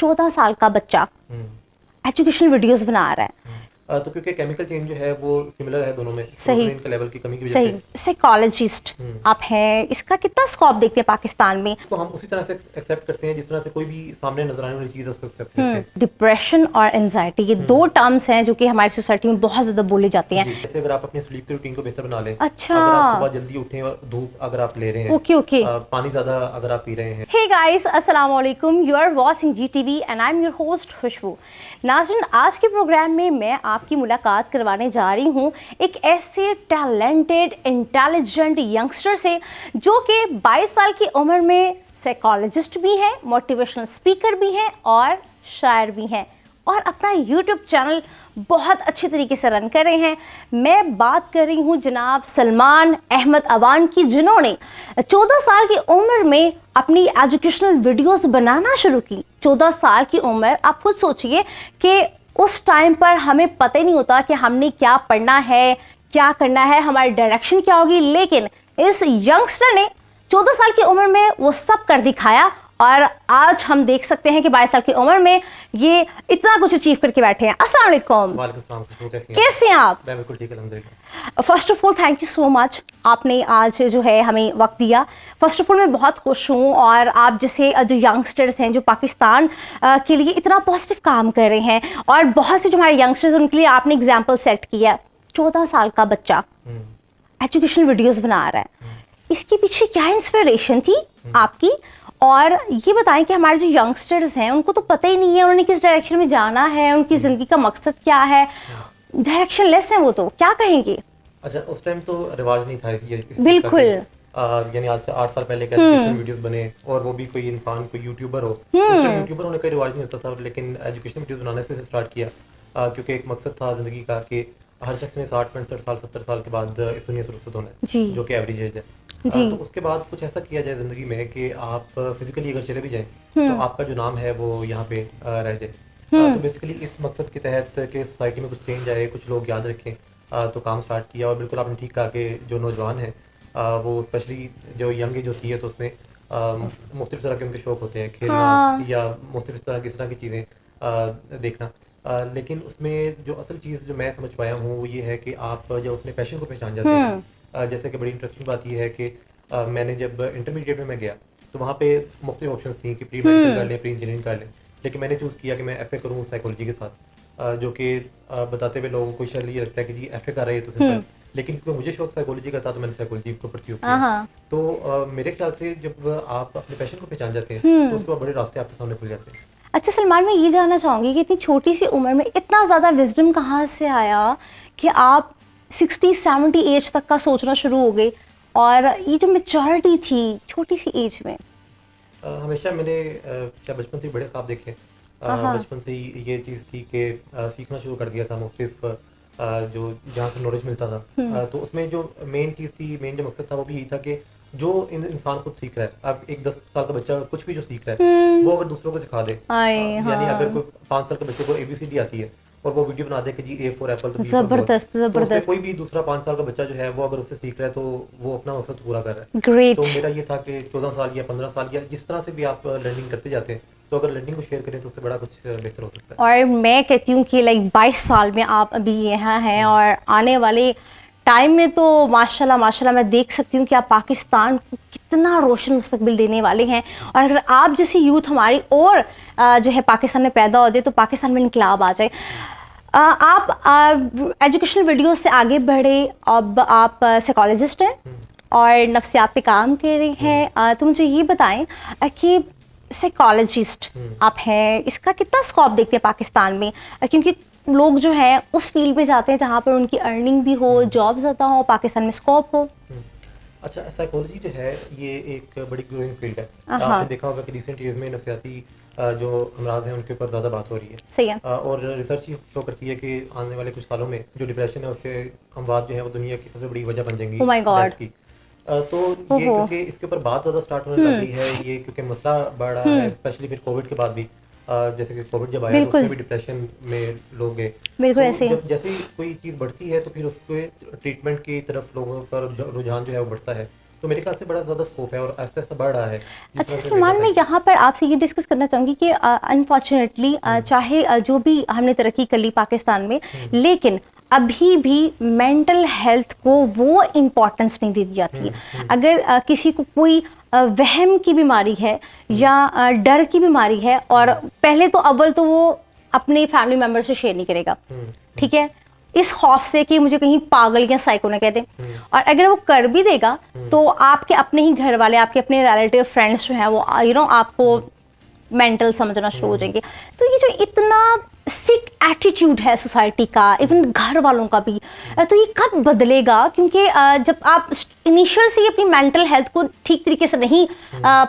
14 साल का बच्चा एजुकेशनल वीडियोस बना रहा है। तो क्योंकि केमिकल चेंज जो है वो सिमिलर है दोनों में, सही। प्रोटीन के लेवल की कमी की वजह सही। से साइकोलॉजिस्ट आप हैं, इसका कितना स्कोप देखते हैं पाकिस्तान में? तो हम उसी तरह से एक्सेप्ट करते हैं जिस तरह से कोई भी सामने नजर आने वाली चीज़ है उसको एक्सेप्ट करते हैं। डिप्रेशन और एंजाइटी ये दो टर्म्स हैं जो कि हमारी सोसाइटी में बहुत ज़्यादा बोले जाते हैं। जैसे अगर आप अपनी स्लीप की रूटीन को बेहतर बना लें, अच्छा। अगर आप सुबह जल्दी उठें और धूप अगर आप ले रहे हैं, ओके ओके। पानी ज़्यादा अगर आप पी रहे हैं। हे गाइस, अस्सलाम वालेकुम, you are watching GTV and I am your host Khushboo. नाज़रीन, आज के प्रोग्राम में मैं आपकी मुलाकात करवाने जा रही हूँ एक ऐसे टैलेंटेड इंटेलिजेंट यंगस्टर से जो कि 22 साल की उम्र में साइकोलॉजिस्ट भी हैं, मोटिवेशनल स्पीकर भी हैं और शायर भी हैं और अपना यूट्यूब चैनल बहुत अच्छी तरीके से रन कर रहे हैं। मैं बात कर रही हूँ जनाब सलमान अहमद अवान की, जिन्होंने 14 साल की उम्र में अपनी एजुकेशनल वीडियोस बनाना शुरू की। 14 साल की उम्र, आप खुद सोचिए कि उस टाइम पर हमें पता ही नहीं होता कि हमने क्या पढ़ना है, क्या करना है, हमारी डायरेक्शन क्या होगी, लेकिन इस यंगस्टर ने 14 साल की उम्र में वो सब कर दिखाया और आज हम देख सकते हैं कि 22 साल की उम्र में ये इतना कुछ अचीव करके बैठे हैं। अस्सलाम वालेकुम। वालेकुम सलाम, कैसे हैं आप? मैं बिल्कुल ठीक है, अल्हम्दुलिल्लाह। First of all thank you so much, आपने आज जो है हमें वक्त दिया। फर्स्ट ऑफ ऑल मैं बहुत खुश हूँ और आप जैसे जो यंगस्टर्स हैं जो पाकिस्तान के लिए इतना पॉजिटिव काम कर रहे हैं और बहुत से जो हमारे यंगस्टर्स उनके लिए आपने एग्जाम्पल सेट किया। 14 साल का बच्चा एजुकेशनल वीडियोस बना रहा है, इसके पीछे क्या इंस्पिरेशन थी आपकी? और ये बताएं कि हमारे जो यंगस्टर्स हैं उनको तो पता ही नहीं है उन्होंने किस डायरेक्शन में जाना है, उनकी ज़िंदगी का मकसद क्या है, डायरेक्शन लेस है वो, तो क्या कहेंगे? अच्छा, उस टाइम तो रिवाज नहीं था ये बिल्कुल। यानी आज से 8 साल पहले के एजुकेशन वीडियोस बने और वो भी कोई इंसान, कोई यूट्यूबर हो। उस टाइम यूट्यूबर होने का रिवाज नहीं होता था, लेकिन एजुकेशन वीडियोस बनाने से स्टार्ट किया क्योंकि एक मकसद था ज़िंदगी का कि हर शख्स ने 60 65 साल 70 साल के बाद इस दुनिया से रुखसत होना है, जो कि एवरेज एज है। तो उसके बाद कुछ ऐसा किया जाए ज़िंदगी में कि आप फिजिकली अगर चले भी जाएं तो आपका जो नाम है वो यहाँ पे रह जाए। तो बेसिकली इस मकसद के तहत कि सोसाइटी में कुछ चेंज आए, कुछ लोग याद रखें, तो काम स्टार्ट किया। और बिल्कुल आपने ठीक कहा कि जो नौजवान हैं वो स्पेशली जो यंग एज होती है तो उसमें मुख्तलिफ तरह के उनके शौक होते हैं, खेलना या मुख्तलिफ तरह की चीज़ें देखना। लेकिन उसमें जो असल चीज़ जो मैं समझ पाया हूँ वो ये है कि आप जब अपने पैशन को पहचान जाते हैं, जैसे कि बड़ी इंटरेस्टिंग बात ये है कि मैंने जब इंटरमीडिएट में मैं गया तो वहाँ पे मुख्तलिफ ऑप्शंस थी कि प्री मेडिकल कर लें, प्री इंजीनियरिंग कर लें, लेकिन मैंने चूज़ किया कि मैं FA करूँ साइकोलॉजी के साथ, जो कि बताते हुए लोगों को शायद ये लगता है कि जी FA कर रहे हैं तो सिंपल, लेकिन क्योंकि मुझे शौक साइकोलॉजी का था तो मैंने साइकोलॉजी को परस्यू किया। तो मेरे ख्याल से जब आप अपने पैशन को पहचान जाते हैं तो उसके बाद बड़े रास्ते आपके सामने खुल जाते हैं। अच्छा सलमान, मैं ये जानना चाहूँगी कि इतनी छोटी सी उम्र में इतना ज़्यादा विजडम कहाँ से आया कि आप 60-70 एज तक का सोचना शुरू हो गए और ये जो मेच्योरिटी थी छोटी सी एज में? हमेशा मैंने क्या बचपन से बड़े ख्वाब देखे। बचपन से ही ये चीज़ थी कि सीखना शुरू कर दिया था मुख्तलिफ जो जहाँ से नॉलेज मिलता था। तो उसमें जो मेन चीज़ थी, मेन जो मकसद था वो भी यही था कि जो इंसान खुद सीख रहा है, अब एक 10 साल का बच्चा कुछ भी जो सीख रहा है वो अगर दूसरों को सिखा दे, यानी अगर कोई 5 साल के बच्चे को ABCD आती है और वो वीडियो बना दे कि जी A फॉर एप्पल तो B फॉर बॉल, तो उससे कोई भी दूसरा 5 साल का बच्चा जो है वो अगर उससे सीख रहा है तो वो अपना मकसद पूरा कर रहा है। ग्रेट। तो मेरा ये था कि 14 साल या 15 साल या जिस तरह से भी आप लर्निंग करते जाते हैं तो अगर लर्निंग को शेयर करें तो उससे बड़ा कुछ बेहतर हो सकता है। और मैं कहती हूँ कि लाइक 22 साल में आप अभी यहाँ हैं और आने वाले टाइम में तो माशाल्लाह माशाल्लाह मैं देख सकती हूँ कि आप पाकिस्तान को कितना रोशन मुस्तकबिल देने वाले हैं। और अगर आप जैसी यूथ हमारी और जो है पाकिस्तान में पैदा हो जाए तो पाकिस्तान में इनकलाब आ जाए। आप एजुकेशनल वीडियो से आगे बढ़े, अब आप साइकोलॉजिस्ट हैं और नफ्सियात पे काम कर रहे हैं। तो मुझे ये बताएं कि साइकोलॉजिस्ट आप हैं, इसका कितना स्कोप देखते हैं पाकिस्तान में? क्योंकि लोग जो हैं उस फील्ड में जाते हैं जहाँ पर उनकी अर्निंग भी हो, जॉब ज़्यादा हो, पाकिस्तान में स्कोप हो। अच्छा, साइकोलॉजी जो है ये एक बड़ी ग्रोइंग फील्ड है। आपने देखा होगा कि रिसेंट ईयर्स में नफ्सियाती जो अमराज हैं उनके ऊपर ज़्यादा बात हो रही है। सही है। और रिसर्च ही शो करती है कि आने वाले कुछ सालों में जो डिप्रेशन है उससे अमवात जो है वो दुनिया की सबसे बड़ी वजह बन जाएंगी Oh my God। डेथ की। तो ये क्योंकि इसके ऊपर बात ज़्यादा स्टार्ट होने लग गई है, ये क्योंकि मसला बढ़ रहा है, स्पेशली फिर कोविड के बाद भी। जैसे कि कोविड जब आया तो उसमें भी डिप्रेशन में लोग गए। बिल्कुल तो ऐसे ही। जब जैसे ही कोई चीज़ बढ़ती है तो फिर उसके ट्रीटमेंट की तरफ लोगों का रुझान जो है वो बढ़ता है। तो मेरे ख्याल से बड़ा ज़्यादा स्कोप है और आहिस्ता आहिस्ता बढ़ रहा है। जिस अच्छा तरह से सलमान, मैं मेंटल यहाँ पर आपसे ये डिस्कस करना चाहूँगी कि अनफॉर्चुनेटली चाहे जो भी हमने तरक्की कर ली पाकिस्तान में, लेकिन अभी भी मेंटल हेल्थ को वो इम्पोर्टेंस नहीं दी जाती है। अगर किसी को कोई वहम की बीमारी है या डर की बीमारी है, और पहले तो अव्वल तो वो अपने फैमिली मेम्बर से शेयर नहीं करेगा, ठीक है, इस खौफ से कि मुझे कहीं पागल या साइको ना कह दे। और अगर वो कर भी देगा तो आपके अपने ही घर वाले, आपके अपने रिलेटिव फ्रेंड्स जो हैं वो आपको मेंटल समझना शुरू हो जाएंगे। तो ये जो इतना सिक एटीट्यूड है सोसाइटी का, इवन घर वालों का भी, तो ये कब बदलेगा? क्योंकि जब आप इनिशियल से ही अपनी मेंटल हेल्थ को ठीक तरीके से नहीं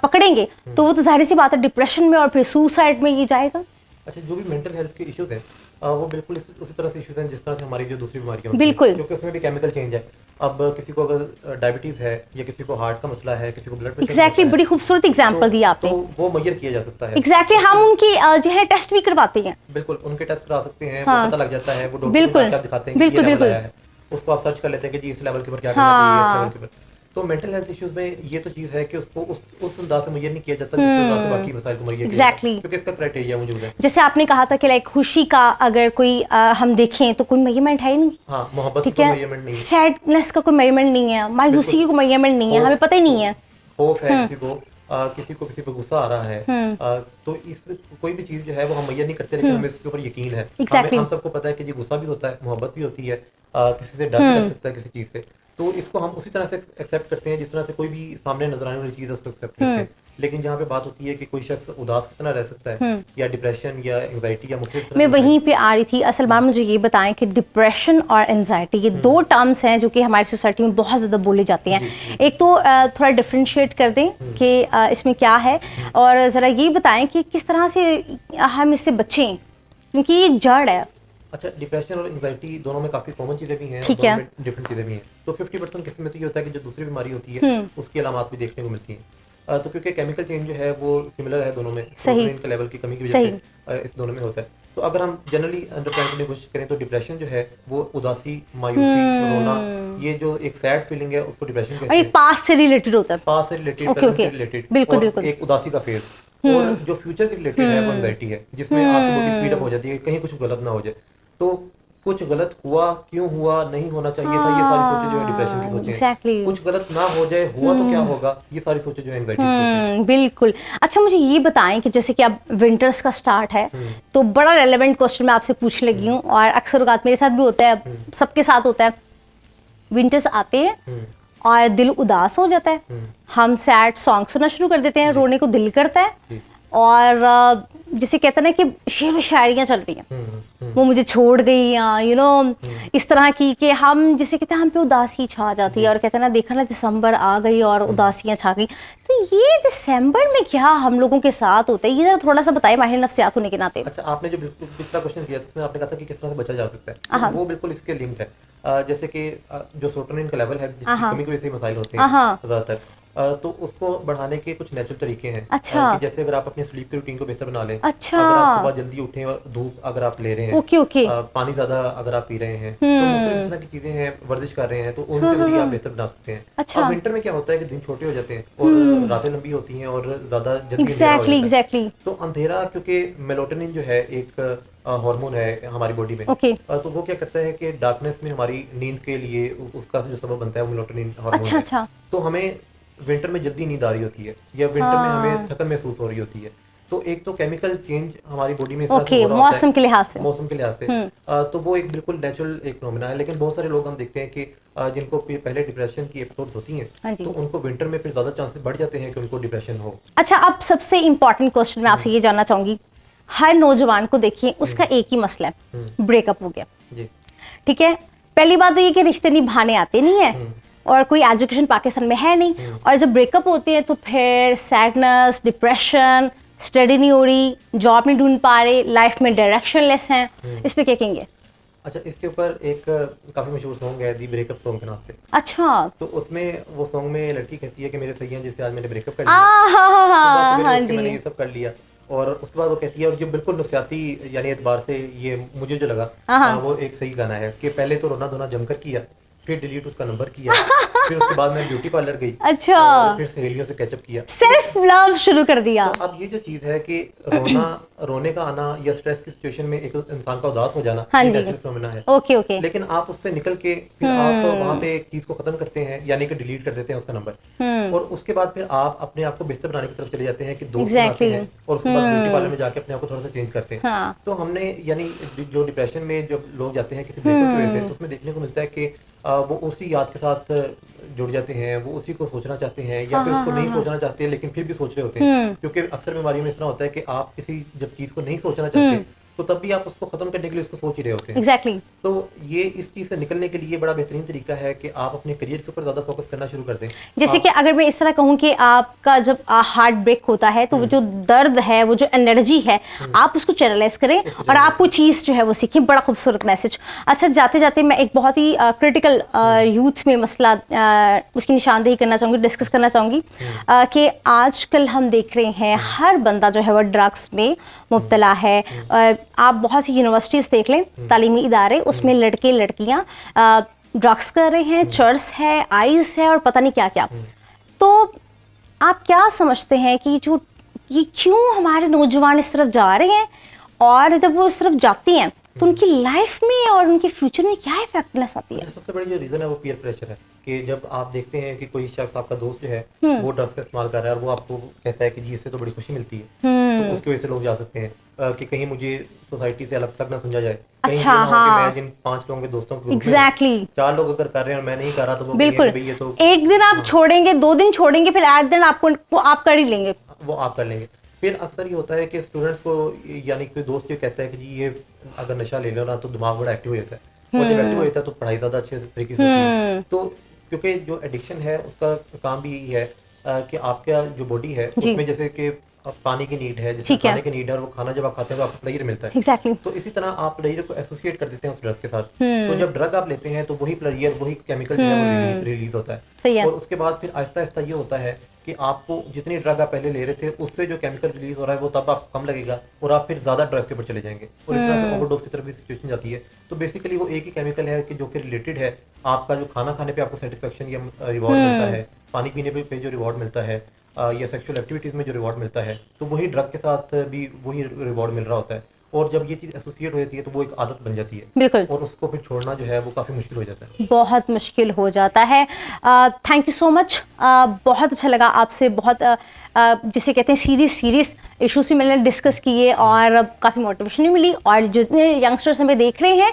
पकड़ेंगे तो वो तो जाहिर सी बात है डिप्रेशन में और फिर सुसाइड में ये जाएगा। अच्छा, जो भी मेंटल हेल्थ के इश्यूज हैं वो बिल्कुल उसी तरह से इश्यूज हैं जिस तरह से हमारी जो दूसरी बीमारियां होती हैं, बिल्कुल। क्योंकि उसमें भी केमिकल चेंज है। अब किसी को अगर डायबिटीज है या किसी को हार्ट का मसला है, किसी को ब्लड प्रेशर एग्जैक्टली, बड़ी खूबसूरत एग्जांपल दी आपने। तो वो मैयर किया जा सकता है। एग्जैक्टली, हम उनकी जो है टेस्ट भी करवाते हैं। बिल्कुल, उनके टेस्ट करा सकते हैं, हाँ। वो पता लग जाता है, वो डॉक्टर बिल्कुल, को क्या दिखाते हैं कि बिल्कुल, ये लेवल बिल्कुल। आया है, उसको आप सर्च कर लेते हैं कि जी इस लेवल के ऊपर क्या करना चाहिए, इस लेवल के ऊपर। तो मेंटल हेल्थ इश्यूज में ये तो चीज़ है कि उसको उस अंदाज से मुहैया नहीं किया जाता जिस अंदाज से बाकी मसाइल को मुहैया किया जाता है, Exactly. क्योंकि इसका क्राइटेरिया मौजूद है। जैसे आपने कहा था कि लाइक खुशी का अगर कोई हम देखें तो कोई मेजरमेंट है ही नहीं, हाँ, मोहब्बत ठीक का है, मेजरमेंट नहीं है, सैडनेस का कोई मेजरमेंट नहीं है, मायूसी की कोई मेजरमेंट नहीं है, हमें पता ही नहीं है। खौफ है किसी को गुस्सा आ रहा है, तो इस कोई भी चीज़ जो है वो हम मुहैया नहीं करते, लेकिन हमें इसके ऊपर यकीन है। Exactly. हम सबको पता है कि जी गुस्सा भी होता है, मोहब्बत भी होती है, किसी से डर भी लग सकता है किसी चीज़ से, तो इसको हम उसी तरह से एक्सेप्ट करते हैं जिस तरह से कोई भी सामने नजर आने वाली चीज़ है उसको एक्सेप्ट करते हैं। लेकिन जहाँ पे बात होती है कि कोई शख्स उदास कितना रह सकता है, या डिप्रेशन या एंजाइटी या मुख्तलिफ तरह मैं की वहीं पे आ रही थी। असल बात मुझे ये बताएं कि डिप्रेशन और एनजाइटी ये दो टर्म्स हैं जो कि हमारी सोसाइटी में बहुत ज़्यादा बोले जाते हैं। एक तो थोड़ा डिफ्रेंशिएट कर दें कि इसमें क्या है, और ज़रा ये बताएं कि किस तरह से हम इससे बचें, क्योंकि ये जड़ है। अच्छा, डिप्रेशन और एंजाइटी दोनों में काफी कॉमन चीजें भी हैं, ठीक और दोनों है। में डिफरेंट चीजें भी हैं। तो 50% केस में तो ये होता है कि जो दूसरी बीमारी होती है उसकी अलामात भी देखने को मिलती हैं। तो क्योंकि केमिकल चेंज जो है वो सिमिलर है दोनों में, सही। प्रोटीन के लेवल की कमी की वजह सही। से इस दोनों में होता है। तो अगर हम जनरली अंडरस्टैंड करने की कोशिश करें तो डिप्रेशन जो है वो उदासी, मायूसी, रोना, ये जो एक सैड फीलिंग है उसको डिप्रेशन और कहते ये हैं। पास्ट से रिलेटेड होता है। पास से रिलेटेड, ओके, प्रेजेंट ओके। से रिलेटेड, बिल्कुल, और बिल्कुल। एक उदासी का फेज, और जो फ्यूचर के रिलेटेड है वो एंजाइटी है, जिसमें आपकी बॉडी स्पीड अप हो जाती है कहीं कुछ गलत ना हो जाए। तो कुछ गलत हुआ, क्यों हुआ, नहीं होना चाहिए था, ये सारी सोचें जो है डिप्रेशन की सोचें हैं। Exactly. कुछ गलत ना हो जाए, हुआ तो क्या होगा, ये सारी सोचें जो है एंजाइटी की सोचें हैं। बिल्कुल। अच्छा, मुझे ये बताएं कि जैसे कि अब विंटर्स का स्टार्ट है, तो बड़ा रेलेवेंट क्वेश्चन मैं आपसे पूछने लगी हूँ, और अक्सर औक़ात मेरे साथ भी होता है, सबके साथ होता है। विंटर्स आते हैं और दिल उदास हो जाता है, हम सैड सॉन्ग सुनना शुरू कर देते हैं, रोने को दिल करता है, और जिसे कहते हैं ना कि शेर व शायरियाँ चल रही हैं, वो मुझे छोड़ गई, या इस तरह की कि हम जिसे कहते हैं हम पे उदासी छा जाती है, और कहते हैं ना देखा ना दिसंबर आ गई और उदासियाँ छा गई। तो ये दिसंबर में क्या हम लोगों के साथ होता है, ये जरा थोड़ा सा बताइए माहिर नफ्सियात होने के नाते। अच्छा, आपने जो बिल्कुल पिछला क्वेश्चन किया उसमें आपने कहा था कि किस तरह से बचा जा सकता है, तो वो बिल्कुल इसके लिंक्ड है। जैसे कि जो सेरोटोनिन का लेवल है जिसकी कमी की वजह से मसाइल होते हैं ज़्यादातर, तो उसको बढ़ाने के कुछ नेचुरल तरीके हैं। अच्छा। कि जैसे अगर आप अपनी स्लीप की रूटीन को बेहतर बना लें, अच्छा। अगर आप सुबह जल्दी उठें और धूप अगर आप ले रहे हैं, ओके, ओके। पानी ज्यादा अगर आप पी रहे हैं, तो मुख्तलिफ इस तरह की चीजें हैं, वर्जिश कर रहे हैं, तो उनके जरिए आप बेहतर बना सकते हैं। अच्छा। अब विंटर में क्या होता है कि दिन छोटे हो जाते हैं और रातें लंबी होती हैं और ज्यादा जल्दी अंधेरा हो जाता है। एग्जैक्टली। तो अंधेरा, क्योंकि मेलाटोनिन जो है एक हार्मोन है हमारी बॉडी में, ओके। तो वो क्या करता है कि डार्कनेस में हमारी नींद के लिए उसका जो सबब बनता है वो मेलाटोनिन हार्मोन अच्छा, है। अच्छा। तो हमें विंटर में जल्दी नींद आ रही होती है, या विंटर में हमें थकन महसूस हो रही होती है। तो एक तो केमिकल चेंज हमारी बॉडी में इस तरह से हो रहा होता है, मौसम के लिहाज से, मौसम के लिहाज से, तो वो एक बिल्कुल नेचुरल एक फिनोमेना है। लेकिन बहुत सारे लोग हम देखते हैं कि जिनको पहले डिप्रेशन की एपिसोड्स होती हैं, तो उनको विंटर में फिर ज्यादा चांसेस बढ़ जाते हैं कि उनको डिप्रेशन हो। अच्छा, अब सबसे इम्पोर्टेंट क्वेश्चन मैं आपसे ये जानना चाहूंगी, हर नौजवान को देखिए उसका एक ही मसला है, ब्रेकअप हो गया जी। ठीक है, पहली बात तो ये कि रिश्ते निभाने आते नहीं है, और कोई एजुकेशन पाकिस्तान में है नहीं, और जब ब्रेकअप होते हैं तो फिर सैडनेस, डिप्रेशन, स्टडी नहीं हो रही, जॉब नहीं ढूंढ पा रहे, लाइफ में डायरेक्शनलेस हैं। इस पे क्या कहेंगे? अच्छा, इसके ऊपर एक काफी मशहूर सॉन्ग है दी ब्रेकअप सॉन्ग के नाम से। अच्छा। तो उसमें वो सॉन्ग में लड़की कहती है कि मेरे सही हैं जिससे आज मैंने ब्रेकअप कर लिया, हाँ जी, मैंने ये सब कर लिया। और उसके बाद वो कहती है, और जो बिल्कुल नफसियाती यानी एतबार से ये मुझे जो लगा वो एक सही गाना है कि पहले तो रोना धोना जमकर किया, फिर डिलीट उसका नंबर किया, फिर उसके बाद मैं ब्यूटी पार्लर गई अच्छा, और फिर सहेलियों से कैचअप किया। सेल्फ लव शुरू कर दिया। तो अब ये जो चीज है कि रोने का आना या स्ट्रेस की सिचुएशन में एक इंसान का उदास हो जाना, हाँ ये जी, नेचुरल फिनोमेना है। ओके ओके, लेकिन आप उससे निकल के फिर आप वहां पे एक चीज को खत्म करते हैं, यानी कि डिलीट कर देते हैं उसका नंबर, और उसके बाद फिर आप अपने आप को बेहतर बनाने की तरफ चले जाते हैं कि दोस्त बनाते हैं, और उसके बाद ब्यूटी पार्लर में जाके अपने आप को थोड़ा सा चेंज करते हैं। हाँ, तो हमने यानी जो डिप्रेशन में जब लोग जाते हैं किसी ब्रेकअप की वजह से, तो उसमें देखने को मिलता है कि वो उसी याद के साथ जुड़ जाते हैं, वो उसी को सोचना चाहते हैं, या फिर उसको नहीं सोचना चाहते लेकिन फिर भी सोच रहे होते हैं, क्योंकि अक्सर बीमारियों में इस तरह होता है कि आप किसी जब चीज को नहीं सोचना चाहते तो तब भी आप उसको खत्म करने के लिए उसको सोच ही रहे होते हैं। एग्जैक्टली। तो ये इस चीज से निकलने के लिए बड़ा बेहतरीन तरीका है कि आप अपने करियर के ऊपर ज्यादा फोकस करना शुरू कर दें। जैसे कि अगर मैं इस तरह कहूँ कि आपका जब हार्ट ब्रेक होता है तो वो जो दर्द है, वो जो एनर्जी है, आप उसको चैनलाइज करें और आप कोई चीज़ जो है वो सीखें। बड़ा खूबसूरत मैसेज। अच्छा, जाते जाते मैं एक बहुत ही क्रिटिकल यूथ में मसला उसकी निशानदेही करना चाहूँगी, डिस्कस करना चाहूँगी कि आजकल हम देख रहे हैं हर बंदा जो है वो ड्रग्स में मुब्तला है। आप बहुत सी यूनिवर्सिटीज़ देख लें, तालीमी इदारे, उसमें लड़के लड़कियां ड्रग्स कर रहे हैं, चर्स है, आइस है और पता नहीं क्या क्या। तो आप क्या समझते हैं कि जो ये क्यों हमारे नौजवान इस तरफ जा रहे हैं, और जब वो इस तरफ जाती हैं तो उनकी लाइफ में और उनके फ्यूचर में क्या इफेक्टनेस आती है? सबसे बड़ी जो रीजन है वो पीयर प्रेशर है कि जब आप देखते हैं कि कोई शख्स, आपका दोस्त जो है वो ड्रग्स का इस्तेमाल कर रहा है और वो आपको कहता है कि जी इससे तो बड़ी खुशी मिलती है, तो उसकी वजह से लोग जा सकते हैं कि कहीं मुझे सोसाइटी से अलग तक ना समझा जाए। कहीं अच्छा, ये ना हो हाँ, कि मैं जिन 5 लोगों के दोस्तों के ग्रुप में एग्जैक्टली, 4 लोग अगर कर रहे हैं और मैं नहीं कर रहा तो वो बिल्कुल। कहेंगे, भाई ये तो एक दिन आप छोड़ेंगे, 2 दिन छोड़ेंगे, फिर 8 दिन आपको आप कर ही लेंगे, वो आप कर लेंगे। फिर अक्सर ये होता है कि स्टूडेंट्स को, यानी कोई दोस्त ये कहता है कि जी ये अगर नशा ले लो ना तो दिमाग बड़ा एक्टिव हो जाता है, और जब एक्टिव हो जाता है तो पढ़ाई ज़्यादा अच्छे तरीके से होती है। तो क्योंकि जो एडिक्शन है उसका काम भी यही है कि आपका जो बॉडी है उसमें जैसे कि पानी की नीड है, जैसे खाने की नीड है, और वो खाना जब आप खाते हैं तो आपको प्लेजर मिलता है। एग्जैक्टली। तो इसी तरह आप प्लेजर को एसोसिएट कर देते हैं उस ड्रग के साथ। तो जब ड्रग आप लेते हैं तो वही प्लेजर, वही केमिकल जो है वो रिलीज होता है। सही है। और उसके बाद फिर आहिस्ता आहिस्ता ये होता है कि आपको जितनी ड्रग आप पहले ले रहे थे उससे जो केमिकल रिलीज हो रहा है वो तब आपको कम लगेगा, और आप फिर ज्यादा ड्रग के ऊपर चले जाएंगे, और इस तरह से ओवरडोज की तरफ भी सिचुएशन जाती है। तो बेसिकली वो एक ही केमिकल है कि जो कि रिलेटेड है, आपका जो खाना खाने पे आपको सेटिस्फेक्शन या रिवॉर्ड मिलता है, पानी पीने पे जो रिवॉर्ड मिलता है, या सेक्सुअल एक्टिविटीज में जो रिवॉर्ड मिलता है, तो वही ड्रग के साथ भी वही रिवॉर्ड मिल रहा होता है। और जब ये चीज़ एसोसिएट हो जाती है तो वो एक आदत बन जाती है, बिल्कुल, और उसको फिर छोड़ना जो है वो काफ़ी मुश्किल हो जाता है, बहुत मुश्किल हो जाता है। थैंक यू सो मच, बहुत अच्छा लगा आपसे, बहुत जिसे कहते हैं सीरियस इश्यूज भी मैंने डिस्कस किए और काफ़ी मोटिवेशन भी मिली, और जितने यंगस्टर्स हमें देख रहे हैं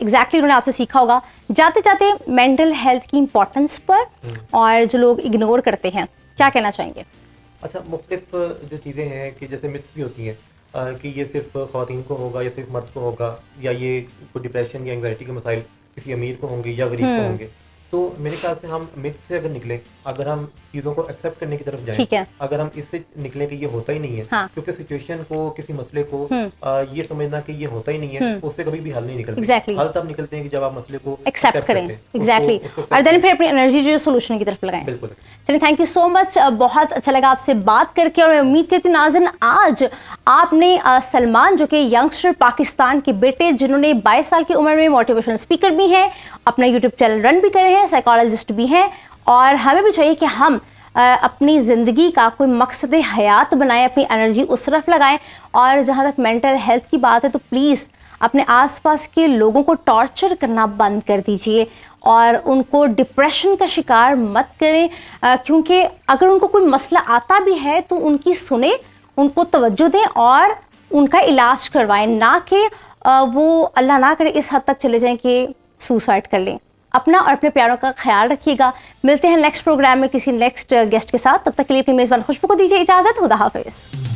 एग्जैक्टली उन्होंने आपसे सीखा होगा। जाते जाते मेंटल हेल्थ की इम्पोर्टेंस पर और जो लोग इग्नोर करते हैं, क्या कहना चाहेंगे? अच्छा, मुख्तलिफ जो चीज़ें हैं कि जैसे मिथ्स भी होती हैं कि ये सिर्फ ख़वातीन को होगा या सिर्फ मर्द को होगा, या ये कोई डिप्रेशन या एंग्जाइटी के मसाइल किसी अमीर को होंगे या गरीब को होंगे। तो मेरे ख्याल से हम मिथ से अगर निकलें, अगर हम चीज़ों को एक्सेप्ट करने की तरफ जाएं, ठीक है। अगर हम इससे निकलें कि ये होता ही नहीं है, हाँ। क्योंकि सिचुएशन को, किसी मसले को ये समझना कि ये होता ही नहीं है, उससे कभी भी हल नहीं निकलते। Exactly. हल तब निकलते हैं कि जब आप मसले को एक्सेप्ट करें, करते हैं, एग्जैक्टली, उसको और देन फिर अपनी एनर्जी जो है सोल्यूशन की तरफ लगाएं। बिल्कुल। चलिए, थैंक यू सो मच, बहुत अच्छा लगा आपसे बात करके, और मैं उम्मीद करती हूँ नाज़रीन आज आपने सलमान जो कि यंगस्टर पाकिस्तान के बेटे, जिन्होंने 22 साल की उम्र में मोटिवेशनल स्पीकर भी हैं, अपना यूट्यूब चैनल रन भी कर रहे हैं, साइकोलॉजिस्ट भी हैं, और हमें भी चाहिए कि हम अपनी ज़िंदगी का कोई मकसद हयात बनाएं, अपनी एनर्जी उस तरफ लगाएं। और जहाँ तक मेंटल हेल्थ की बात है तो प्लीज़ अपने आसपास के लोगों को टॉर्चर करना बंद कर दीजिए और उनको डिप्रेशन का शिकार मत करें, क्योंकि अगर उनको कोई मसला आता भी है तो उनकी सुने, उनको तवज्जो दें और उनका इलाज करवाएं, ना कि वो अल्लाह ना करे इस हद तक चले जाएं कि सुसाइड कर लें। अपना और अपने प्यारों का ख्याल रखिएगा। मिलते हैं नेक्स्ट प्रोग्राम में किसी नेक्स्ट गेस्ट के साथ, तब तक के लिए अपनी मेज़बान खुशबू को दीजिए इजाज़त। खुदा हाफिज़।